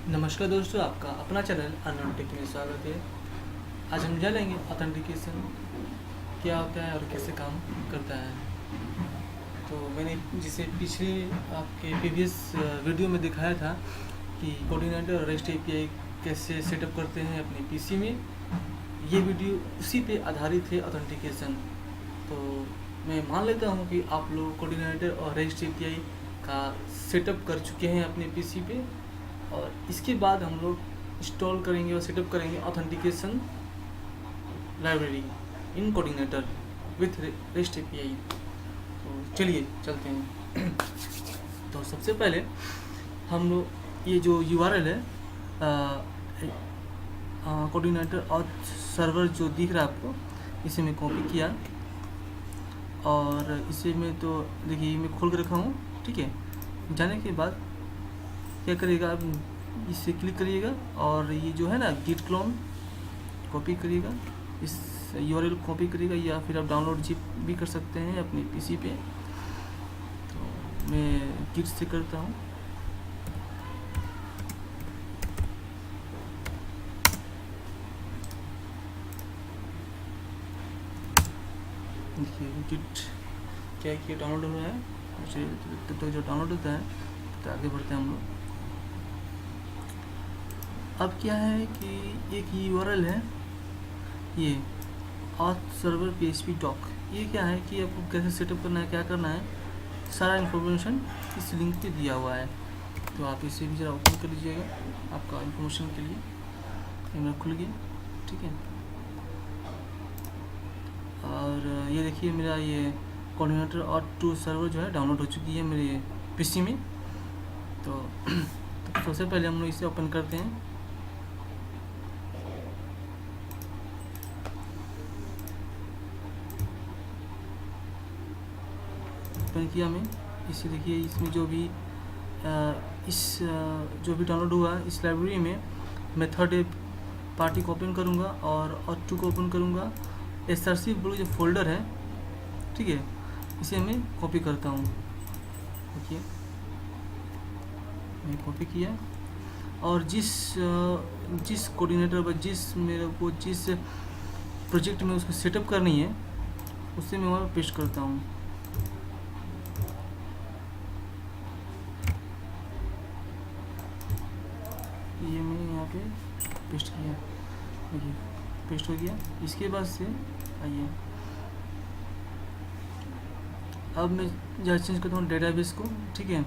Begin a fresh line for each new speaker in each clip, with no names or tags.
नमस्कार दोस्तों, आपका अपना चैनल अननोन टेक में स्वागत है। आज हम जानेंगे ऑथेंटिकेशन क्या होता है और कैसे काम करता है। तो मैंने जिसे पिछले आपके प्रीवियस वीडियो में दिखाया था कि कोऑर्डिनेटर और रेस्ट एपीआई कैसे सेटअप करते हैं अपने पीसी में, ये वीडियो उसी पे आधारित है ऑथेंटिकेशन। तो मैं मान लेता हूँ कि आप लोग कोऑर्डिनेटर और रेस्ट एपीआई का सेटअप कर चुके हैं अपने पीसी पे, और इसके बाद हम लोग इंस्टॉल करेंगे और सेटअप करेंगे authentication library in coordinator with rest API. तो चलिए चलते हैं। तो सबसे पहले हम लोग ये जो यूआरएल है कोऑर्डिनेटर और सर्वर जो दिख रहा है आपको, इसे मैं कॉपी किया और इसे मैं तो देखिए मैं खोल कर रखा हूँ। ठीक है, जाने के बाद क्या करिएगा, आप इसे क्लिक करिएगा और ये जो है ना गिट क्लोन कॉपी करिएगा, इस यूआरएल कॉपी करिएगा, या फिर आप डाउनलोड जिप भी कर सकते हैं अपने पीसी पे। तो मैं गिट से करता हूँ। देखिए गिट क्या है कि डाउनलोड हो रहा है, तब तक जो डाउनलोड होता है तो आगे बढ़ते हैं हम लोग। अब क्या है कि एक यूआरएल है ये ऑथ सर्वर PHP डॉक। ये क्या है कि आपको कैसे सेटअप करना है, क्या करना है, सारा इन्फॉर्मेशन इस लिंक पे दिया हुआ है। तो आप इसे भी ज़रा ओपन कर लीजिएगा आपका इन्फॉर्मेशन के लिए। ये मेरा खुल गया, ठीक है। और ये देखिए मेरा ये कोऑर्डिनेटर और टू सर्वर जो है डाउनलोड हो चुकी है मेरे पीसी में। तो सबसे पहले हम लोग इसे ओपन करते हैं। ओपन किया मैं, इसे देखिए इसमें जो भी जो भी डाउनलोड हुआ है इस लाइब्रेरी में मैं थर्ड पार्टी को ओपन करूँगा और टू को ओपन करूँगा। SRC बोलो जो फोल्डर है, ठीक है, इसे मैं कॉपी करता हूँ। देखिए मैं कॉपी किया और जिस कोऑर्डिनेटर पर मेरे को जिस प्रोजेक्ट में उसको सेटअप करनी है उससे मैं वहाँ पर पेस्ट करता हूँ। ये मैंने यहाँ पे पेस्ट किया, देखिए पेस्ट हो गया। इसके बाद से आइए अब मैं जहाँ चेंज करता हूँ डेटाबेस को, ठीक है।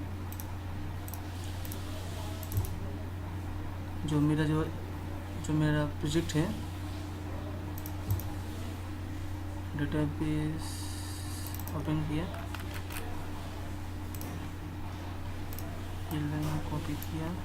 जो मेरा प्रोजेक्ट है डेटाबेस ओपन किया, ये लाइन कॉपी किया,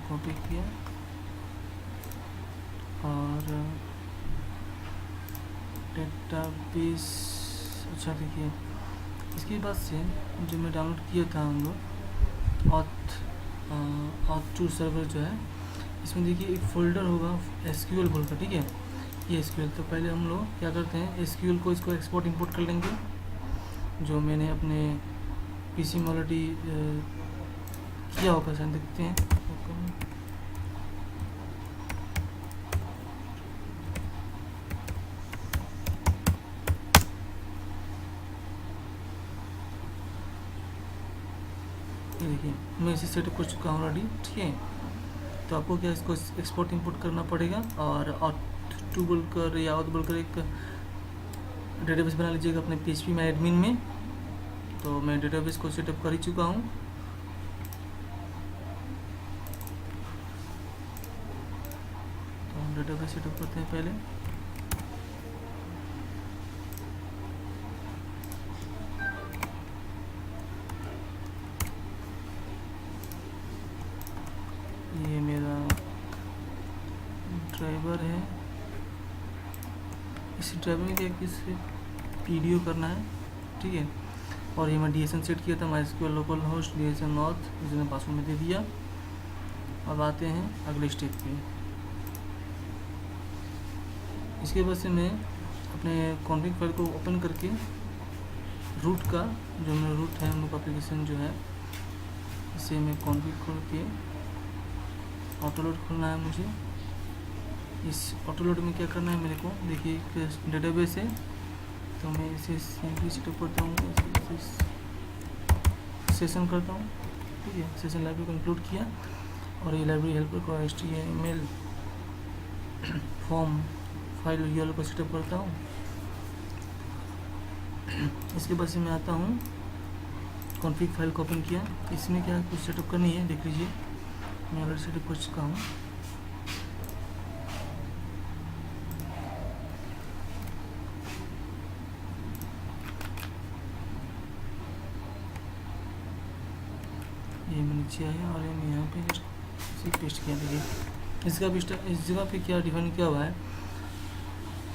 कॉपी किया और डेटाबेस। अच्छा देखिए इसके बाद से जो मैं डाउनलोड किया था हम लोग ऑथ टू सर्वर जो है, इसमें देखिए एक फ़ोल्डर होगा SQL बोल कर, ठीक है। ये SQL, तो पहले हम लोग क्या करते हैं SQL को इसको एक्सपोर्ट इंपोर्ट कर लेंगे। जो मैंने अपने पीसी में ऑलरेडी किया होगा, शायद देखते हैं। ये देखिए मैं इसे सेटअप कर चुका हूँ ऑलरेडी, ठीक है। तो आपको क्या इसको एक्सपोर्ट इंपोर्ट करना पड़ेगा और टू बोलकर या ऑथ बोलकर एक डेटाबेस बना लीजिएगा अपने PHP में एडमिन में। तो मैं डेटाबेस को सेटअप कर ही चुका हूँ। डेटाबेस सेटअप करते हैं पहले। ये मेरा ड्राइवर है, इस ड्राइवर में क्या किसी वीडियो करना है, ठीक है। और ये मैं DSN सेट किया था, MySQL local host DSN north, जिसने पासवर्ड में दे दिया। अब आते हैं अगले स्टेप पे। इसके बाद से मैं अपने कॉन्फ़िग फाइल को ओपन करके रूट का जो मेरा रूट है, हम लोग एप्लीकेशन जो है, इसे मैं कॉन्फ़िग खोल के ऑटो लोड खोलना है मुझे। इस ऑटो लोड में क्या करना है मेरे को, देखिए एक डेटाबेस है, तो मैं इसे सिंपली सेटअप करता हूँ, सेशन करता हूँ, ठीक है। सेशन लाइब्रेरी को इंक्लूड किया और ये लाइब्रेरी हेल्पर को HTML फॉर्म फाइल URL को सेटअप करता हूँ। इसके बाद से मैं आता हूँ, कॉन्फ़िग फाइल को ओपन किया, इसमें क्या कुछ सेटअप करनी है, देख लीजिए मैं ऑलरेडी सेटअप कर चुका हूँ। ये मैं नीचे आया और मैं यहाँ पे जस्ट इसे पेस्ट किया। देखिए इसका भी इस जगह पे क्या डिफाइन किया हुआ है,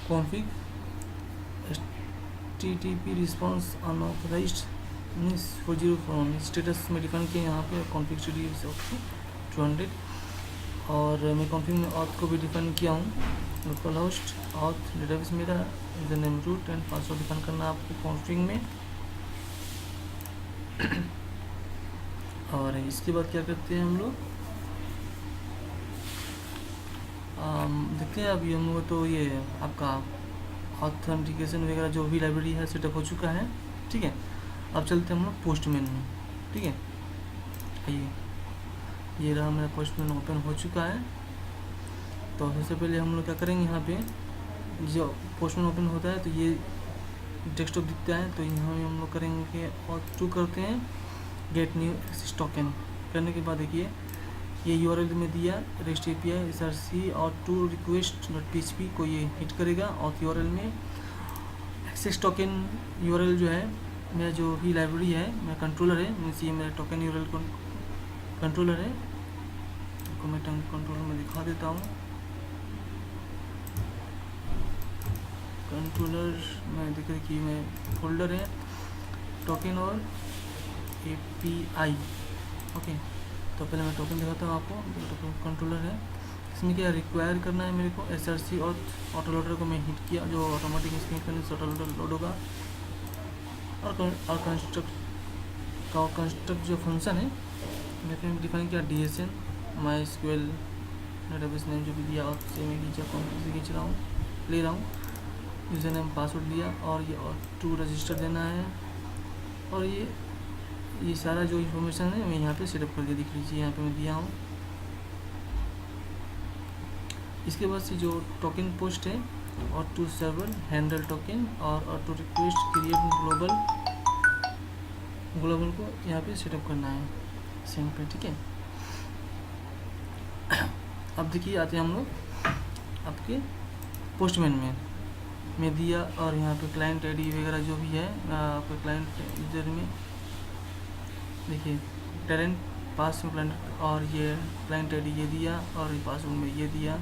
config HTTP response unauthorized means 404 status में डिफाइन किया यहाँ पे, कॉन्फ़िग HTTP 200। और मैं कॉन्फ़िग में ऑथ को भी डिफाइन किया हूँ, लोकल होस्ट ऑथ डेटाबेस मेरा, user name root and password define करना है आपको कॉन्फ़िग में। और इसके बाद क्या करते हैं हम लोग, देखते हैं अभी हम लोग, तो ये आपका ऑथेंटिकेशन वगैरह जो भी लाइब्रेरी है सेटअप हो चुका है, ठीक है। अब चलते हैं हम लोग पोस्टमैन में, ठीक है। ये रहा मेरा पोस्टमैन ओपन हो चुका है। तो सबसे पहले हम लोग क्या करेंगे, यहाँ पे जो पोस्टमैन ओपन होता है तो ये डेस्कटॉप दिखता है, तो यहाँ में हम लोग करेंगे और 2 करते हैं गेट न्यू एक्सेस टोकन। करने के बाद देखिए ये URL में दिया REST API src और to request.php को ये हिट करेगा। और URL में एक्सेस टोकन URL जो है मेरा जो भी लाइब्रेरी है, मेरा कंट्रोलर है, मीन्स ये मेरा टोकन URL कंट्रोलर है, आपको मैं कंट्रोलर में दिखा देता हूँ। कंट्रोलर में दिख रही कि मैं फोल्डर है टोकन और API, ओके। तो पहले मैं टोकन दिखाता हूँ आपको, टोकन कंट्रोलर है। इसमें क्या रिक्वायर करना है मेरे को, src और ऑटो लोडर को मैं हिट किया, जो ऑटोमेटिक स्क्रीन करने से ऑटो लोडर लोड होगा। और कंस्ट्रक्ट जो फंक्शन है मैंने डिफाइन किया DSN MySQL डेटाबेस नेम जो भी दिया, और से मैं खींच रहा हूँ, ले रहा हूँ, यूज़र नेम पासवर्ड दिया और ये और 2 रजिस्टर देना है। और ये सारा जो इन्फॉर्मेशन है मैं यहाँ पे सेटअप करके दिख लीजिए, यहाँ पे मैं दिया हूँ। इसके बाद से जो टोकन पोस्ट है और टू सर्वर हैंडल टोकन और टू रिक्वेस्ट क्रिएट ग्लोबल को यहाँ पे सेटअप करना है सेम पे, ठीक है। अब देखिए आते हैं हम लोग आपके पोस्टमैन में दिया, और यहाँ पे क्लाइंट आईडी वगैरह जो भी है आपके क्लाइंट यूजर में देखिए टेरेंट पास में क्लाइंट, और ये क्लाइंट आईडी ये दिया और ये पासवर्ड में ये दिया।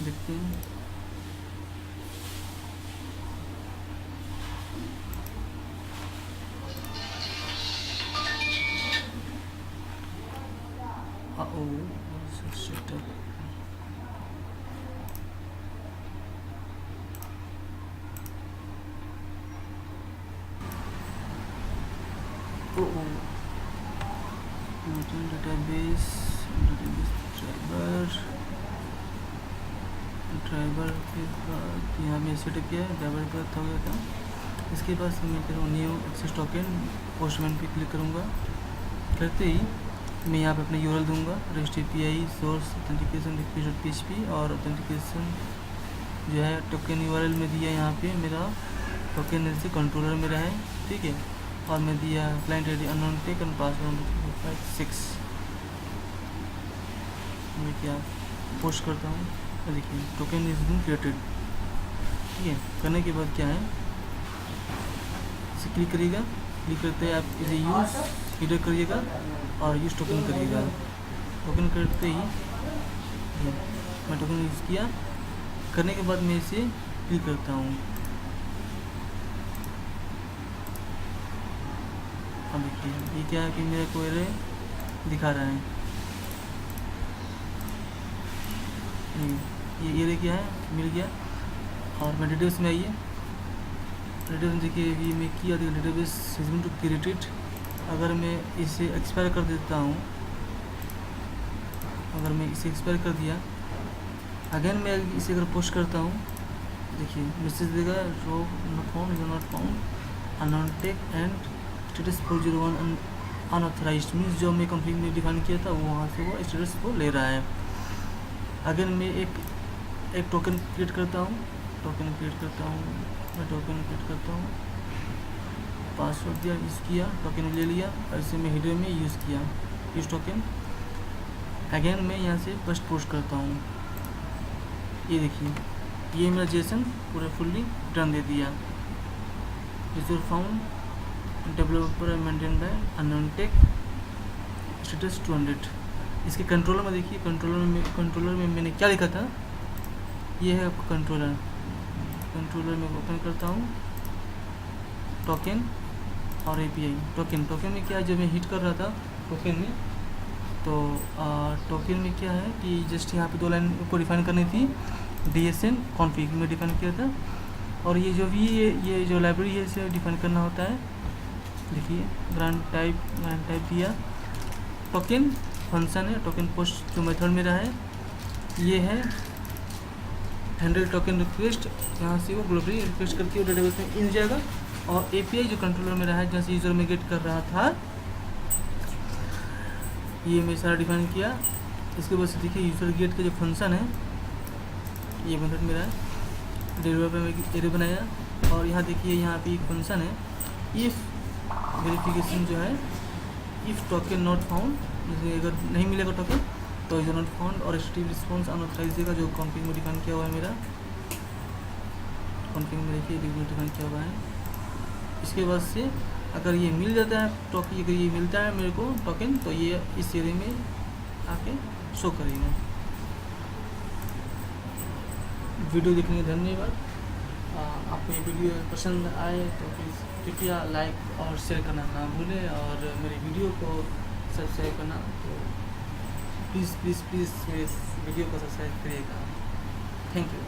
देखते हैं डेटाबेस ड्राइवर के बाद यहाँ में सेटअप किया है, ड्राइवर का हो गया था। इसके बाद मैं करूँ न्यू एक्सेस टोकन, पोस्टमैन पे क्लिक करूँगा। करते ही मैं यहाँ पे अपना URL दूंगा, REST API source authentication request.php, और ऑथेंटिकेशन जो है टोकन URL में दिया, यहाँ पे मेरा टोकन जैसे कंट्रोलर मेरा है, ठीक है। और मैं दिया client ID unknown take and password 6, देखिए आप पोस्ट करता हूँ, देखिए टोकन इज बीन क्रिएटेड। ठीक है, करने के बाद क्या है, इसे क्लिक करिएगा, क्लिक करते हैं आप इसे यूज़ हीडर करिएगा और यूज़ टोकन करिएगा। टोकन करते ही मैं टोकन यूज़ किया, करने के बाद मैं इसे क्लिक करता हूँ। अब देखिए ये क्या है कि मेरे को एरे दिखा रहा है, ये एरे क्या है, मिल गया। और मैं डिटेल्स में आइए, डिटेल्स में देखिए ये मैं किया, देखिए database has been to created. अगर मैं इसे एक्सपायर कर देता हूँ, अगर मैं इसे एक्सपायर कर दिया, अगेन मैं इसे अगर पोस्ट करता हूँ, देखिए मैसेज देगा row not found, is not found, unauthentic and status 401 unauthorised, means जो मैं कंपनी में डिफाइन किया था वो वहाँ से वो स्टेटस को ले रहा है। अगेन मैं एक टोकन क्रिएट करता हूँ, मैं टोकन क्रिएट करता हूँ, पासवर्ड दिया, यूज़ किया, टोकन ले लिया और इसे मैं हीडर में यूज़ किया, यूज़ टोकन। अगेन मैं यहाँ से फर्स्ट पोस्ट करता हूँ, ये देखिए ये मेरा जेसन पूरा फुल्ली रिटर्न दे दिया। User found developer maintain by unauthentic status 200। इसके कंट्रोलर में देखिए, कंट्रोलर में मैंने क्या लिखा था, ये है आपका कंट्रोलर में ओपन करता हूँ, टोकन और एपीआई। टोकन में क्या है, जब मैं हिट कर रहा था टोकन में, तो टोकन में क्या है कि जस्ट यहाँ पे 2 लाइन को डिफाइन करनी थी, DSN कॉन्फ़िग में डिफाइन किया था। और ये जो भी ये जो लाइब्रेरी है इसे डिफाइन करना होता है। देखिए ग्रांट टाइप दिया, टोकन फंक्शन है, टोकन पोस्ट जो मेथड मेरा है ये है हैंडल टोकन रिक्वेस्ट, यहाँ से वो ग्लोबली रिक्वेस्ट करके वो डेटाबेस में इन जाएगा। और API जो कंट्रोलर में रहा है, जहाँ से यूज़र में गेट कर रहा था, ये मैं सारा डिफाइन किया। इसके बाद से देखिए यूज़र गेट का जो फंक्शन है, ये मेथड मेरा है, डेवलपर में एरे बनाया। और यहाँ देखिए यहाँ पे एक फंक्शन है, इफ़ वेरिफिकेशन जो है, इफ़ टोकन नॉट फाउंड, जैसे अगर नहीं मिलेगा टोकन तो इज नॉट फाउंड, और स्टेटिक रिस्पॉन्स अनऑथराइज देगा, जो कॉन्फ़िग में डिफाइन किया हुआ है मेरा, कॉन्फ़िग में देखिए डिफाइन किया हुआ है। इसके बाद से अगर ये मिल जाता है टोकन, अगर ये मिलता है मेरे को टोकन, तो ये इस एरे में आके शो करेगा। वीडियो देखने के धन्यवाद। आपको ये वीडियो पसंद आए तो प्लीज़ कृपया लाइक और शेयर करना ना भूलें, और मेरे वीडियो को सब्सक्राइब करना, तो प्लीज़ मेरे वीडियो को सब्सक्राइब करिएगा। Thank you.